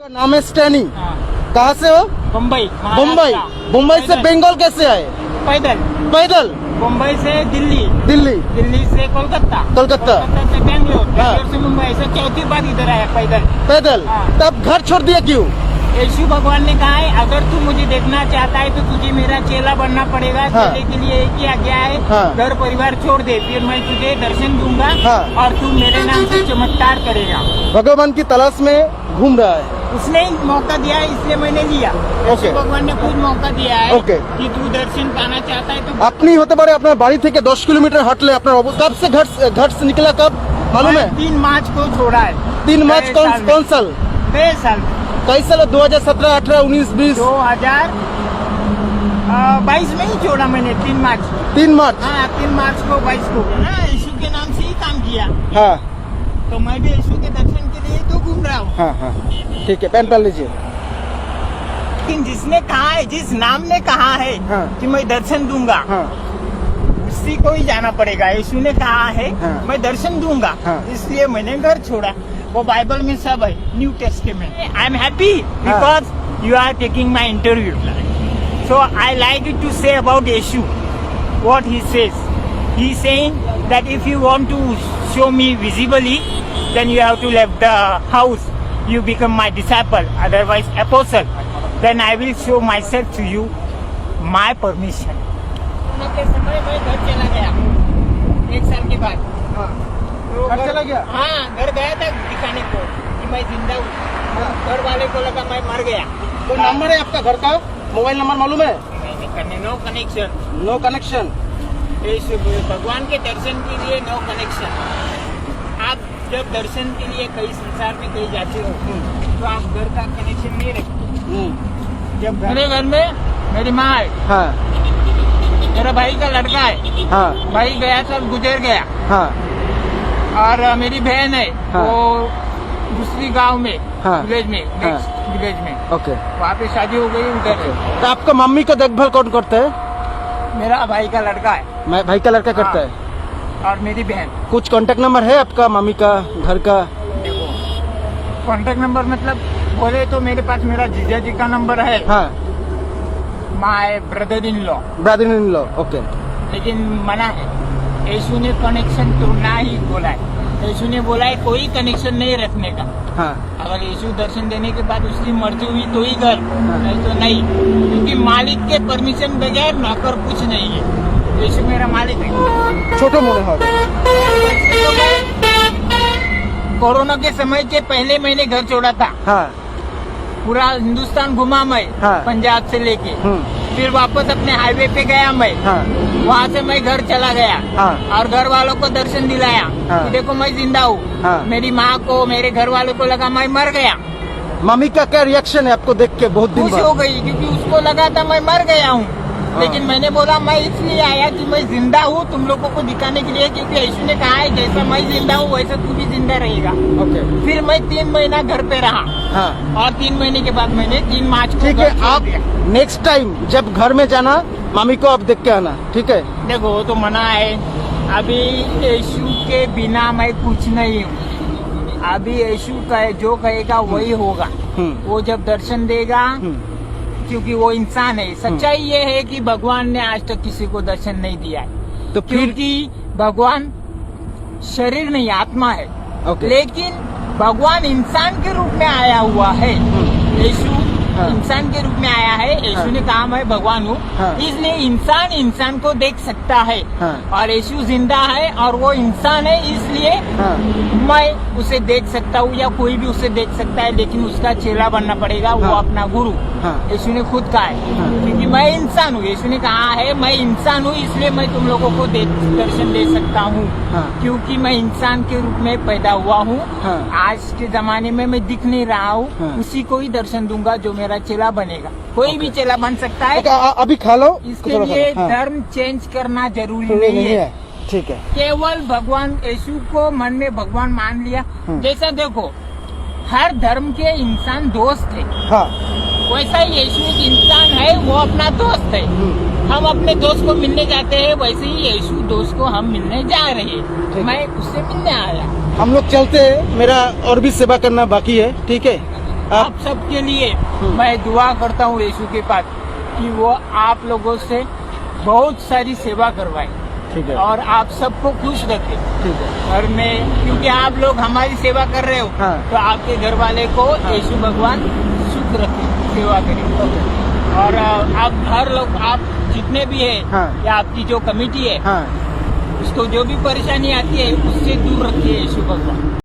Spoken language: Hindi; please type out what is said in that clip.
आपका नाम है स्टैनी। कहाँ से हो? मुंबई। मुंबई। मुंबई से बंगाल कैसे आए? पैदल। पैदल? मुंबई से दिल्ली। दिल्ली? दिल्ली से कोलकाता। कोलकाता से बेंगलोर। हाँ। बेंगलोर से मुंबई। ऐसा चौथी बार इधर आया पैदल। पैदल? हाँ। तब घर छोड़ दिया क्यों? यीशु भगवान ने कहा है अगर तू मुझे देखना चाहता है तो तुझे मेरा चेला बनना पड़ेगा। हाँ। चेले के लिए एक ही आज्ञा है, हाँ। घर परिवार छोड़ दे, फिर मैं तुझे दर्शन दूंगा हाँ। और तू मेरे नाम से चमत्कार करेगा। भगवान की तलाश में घूम रहा है। उसने ही मौका दिया है इसलिए मैंने लिया। ओके। भगवान ने खुद मौका दिया है ओके। कि तू दर्शन पाना चाहता है तो আপনি হতে পারে আপনার বাড়ি থেকে 10 কিলোমিটার হাঁটলে আপনার कब से घर से निकला कब मालूम है? 3 मार्च को छोड़ा है। 3 मार्च कौन साल? 3 साल। कई साल? 2017, 18, 19, 20? 2022 में ही छोड़ा मैंने 3 मार्च। 3 मार्च? हाँ 3 मार्च को 22 को ना यीशु के नाम से ही काम किया। हाँ तो मैं भी यीशु के दर्शन के लिए तो घूम रहा हूँ। हाँ हाँ ठीक है, पेन पहन लीजिए। लेकिन जिसने कहा है, जिस नाम ने कहा है हाँ। कि मैं दर्शन दूंगा, हाँ उसी को ही जाना पड़ेगा। यीशु ने कहा है हाँ। मैं दर्शन दूंगा, हाँ। इसलिए मैंने घर छोड़ा। वो बाइबल में सब है, New Testament. I am happy because you are taking my interview. So I like to say about यीशु what he says. He is saying that if you want to show me visibly, then you have to leave the house. You become my disciple, otherwise apostle. Then I will show myself to you, my permission. के समय मैं घर चला गया 1 साल के बाद। हाँ तो घर चला गया? हाँ घर गया था दिखाने को कि मैं जिंदा हूँ। घर वाले को लगा मैं मर गया। तो नंबर है आपका घर का? मोबाइल नंबर मालूम है? No connection. No connection? भगवान के दर्शन के लिए नो कनेक्शन। आप जब दर्शन के लिए कहीं संसार में कहीं जाते हो तो आप घर का कनेक्शन नहीं रखते। जब मेरे घर में मेरी माँ है, हाँ मेरा भाई का लड़का है, हाँ भाई गया सब गुजर गया, हाँ और मेरी बहन है हाँ। वो दूसरी गांव में, हाँ। विलेज में, हाँ। नेक्स्ट विलेज में, ओके। वहाँ पे शादी हो गई उधर है। तो आपका मम्मी का देखभाल कौन करता है? मेरा भाई का लड़का है मैं भाई का लड़का करता है। और मेरी बहन। कुछ कांटेक्ट नंबर है आपका मम्मी का घर का? देखो कॉन्टेक्ट नंबर मतलब बोले तो मेरे पास मेरा जीजा जी का नंबर है, हाँ my brother in law, brother in law. Okay. लेकिन मना है। यीशु ने कनेक्शन तोड़ना ही बोला है। यीशु ने बोला है कोई कनेक्शन नहीं रखने का। हाँ अगर यीशु दर्शन देने के बाद उसकी मर्जी हुई तो ही घर, नहीं तो नहीं, क्योंकि मालिक के परमिशन बगैर नौकर कुछ नहीं है। यीशु मेरा मालिक है। छोटे मोटे हाथ। कोरोना के समय के पहले मैंने घर छोड़ा था। हाँ पूरा हिंदुस्तान घुमा मैं, हाँ। पंजाब से लेके, फिर वापस अपने हाईवे पे गया मैं, हाँ वहाँ से मैं घर चला गया, हाँ। और घर वालों को दर्शन दिलाया हाँ। कि देखो मैं जिंदा हूँ। हाँ। मेरी माँ को, मेरे घर वालों को लगा मैं मर गया। मम्मी का क्या रिएक्शन है आपको देख के बहुत दिन खुश हो बाद? गई क्योंकि उसको लगा था मैं मर गया हूँ। लेकिन मैंने बोला मैं इसलिए आया कि मैं जिंदा हूँ तुम लोगों को दिखाने के लिए, क्योंकि यीशु ने कहा है जैसा मैं जिंदा हूँ वैसा तू भी जिंदा रहेगा। ओके। फिर मैं 3 महीना घर पे रहा, हाँ और 3 महीने के बाद मैंने 3 मार्च को ठीक घर है। छोड़ आप दिया। नेक्स्ट टाइम जब घर में जाना मम्मी को आप देख के आना, ठीक है? देखो वो तो मना है। अभी यीशु के बिना मैं कुछ नहीं हूँ। अभी यीशु जो कहेगा वही होगा। वो जब दर्शन देगा, क्योंकि वो इंसान है। सच्चाई ये है कि भगवान ने आज तक किसी को दर्शन नहीं दिया है, तो फिर क्योंकि भगवान शरीर नहीं आत्मा है। ओके। लेकिन भगवान इंसान के रूप में आया हुआ है। यीशु हाँ। इंसान के रूप में आया है। यीशु ने कहा मैं भगवान हूँ, हाँ। इसलिए इंसान को देख सकता है। हाँ। और यीशु जिंदा है और वो इंसान है, इसलिए हाँ मैं उसे देख सकता हूँ, या कोई भी उसे देख सकता है, लेकिन उसका चेला बनना पड़ेगा। वो हाँ। अपना गुरु। हाँ। यीशु ने खुद कहा है, हाँ। क्योंकि मैं इंसान हूँ। यीशु ने कहा है मैं इंसान हूँ, इसलिए मैं तुम लोगों को दर्शन दे सकता हूँ, हाँ। क्योंकि मैं इंसान के रूप में पैदा हुआ हूँ। हाँ। आज के जमाने में मैं दिख नहीं रहा हूँ, हाँ। उसी को ही दर्शन दूंगा जो मेरा चेला बनेगा। कोई भी चेला बन सकता है। ओके, अभी खा लो। इसके थोड़ा लिए सा, हाँ। धर्म चेंज करना जरूरी नहीं नहीं है। ठीक है। केवल भगवान यीशु को मन में भगवान मान लिया। जैसा देखो हर धर्म के इंसान दोस्त है, हाँ वैसा ही यीशु एक इंसान है, वो अपना दोस्त है। हम अपने दोस्त को मिलने जाते हैं, वैसे ही यीशु दोस्त को हम मिलने जा रहे हैं। मैं उससे मिलने आया। हम लोग चलते हैं, मेरा और भी सेवा करना बाकी है, ठीक है? आप सबके लिए मैं दुआ करता हूँ यीशु के पास कि वो आप लोगों से बहुत सारी सेवा करवाए ठीक है और आप सबको खुश रखे। ठीक है और मैं क्योंकि आप लोग हमारी सेवा कर रहे हो हाँ। तो आपके घर वाले को यीशु भगवान सुख रखे, सेवा करें। और आप हर लोग आप जितने भी है हाँ। या आपकी जो कमेटी है हाँ उसको जो भी परेशानी आती है उससे दूर रखिए यीशु भगवान।